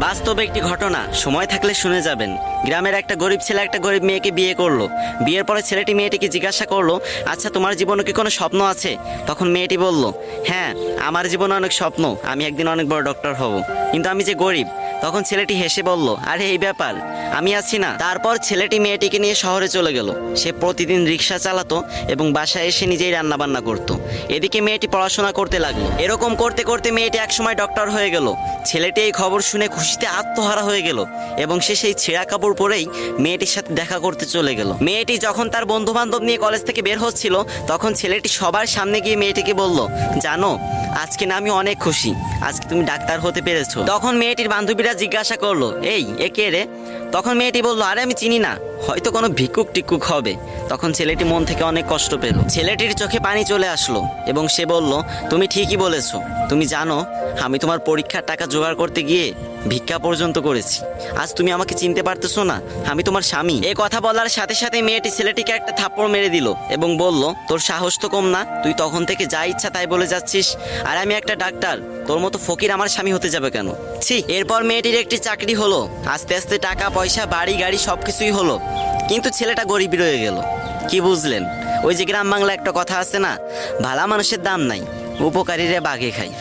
বাস্তব একটি ঘটনা, সময় থাকলে শুনে যাবেন। গ্রামের একটা গরিব ছেলে একটা গরিব মেয়েকে বিয়ে করলো। বিয়ের পরে ছেলেটি মেয়েটিকে জিজ্ঞাসা করলো, আচ্ছা তোমার জীবনে কি কোনো স্বপ্ন আছে? তখন মেয়েটি বলল, হ্যাঁ আমার জীবনে অনেক স্বপ্ন, আমি একদিন অনেক বড় ডক্টর হব, কিন্তু আমি যে গরিব। তখন ছেলেটি হেসে বলল, আরে এই ব্যাপার, আমি আছি না। তারপর ছেলেটি মেয়েটিকে নিয়ে শহরে চলে গেল। সে প্রতিদিন রিক্সা চালাতো এবং বাসায় এসে নিজেই রান্না বান্না করতো। এদিকে মেয়েটি পড়াশোনা করতে লাগলো। এরকম করতে করতে মেয়েটি একসময় ডক্টর হয়ে গেল। ছেলেটি এই খবর শুনে খুশিতে আত্মহারা হয়ে গেল এবং সে সেই ছেঁড়া কাপড় পরেই মেয়েটির সাথে দেখা করতে চলে গেল। মেয়েটি যখন তার বন্ধু বান্ধব নিয়ে কলেজ থেকে বের হচ্ছিল, তখন ছেলেটি সবার সামনে গিয়ে মেয়েটিকে বলল, জানো আজকে না আমি অনেক খুশি, আজকে তুমি ডাক্তার হতে পেরেছো। তখন মেয়েটির বান্ধবীরা জিজ্ঞাসা করলো, এই এ কে রে? তখন মেয়েটি বলল, আরে আমি চিনি না, হয়তো কোনো ভিক্ষুক টিক্ষুক হবে। তখন ছেলেটি মন থেকে অনেক কষ্ট পেল। ছেলেটির চোখে পানি চলে আসলো এবং সে বলল, তুমি ঠিকই বলেছো। তুমি জানো আমি তোমার পরীক্ষার টাকা জোগাড় করতে গিয়ে ভিক্ষা পর্যন্ত করেছি। আজ তুমি আমাকে চিনতে পারতেছো না? আমি তোমার স্বামী। এ কথা বলার সাথে সাথে মেয়েটি ছেলেটিকে একটা থাপ্পড় মেরে দিল এবং বলল, তোর সাহস তো কম না, তুই তখন থেকে যা ইচ্ছা তাই বলে যাচ্ছিস, আর আমি একটা ডাক্তার, তোর মতো ফকির আমার স্বামী হতে যাবে কেন? ছি। এরপর মেয়েটির একটি চাকরি হলো, আস্তে আস্তে টাকা পয়সা বাড়ি গাড়ি সবকিছুই হলো, কিন্তু ছেলেটা গরিব রয়ে গেল। কি বুঝলেন? ওই যে গ্রাম বাংলা একটা কথা আছে না, ভালা মানুষের দাম নাই, উপকারীরা বাঘে খায়।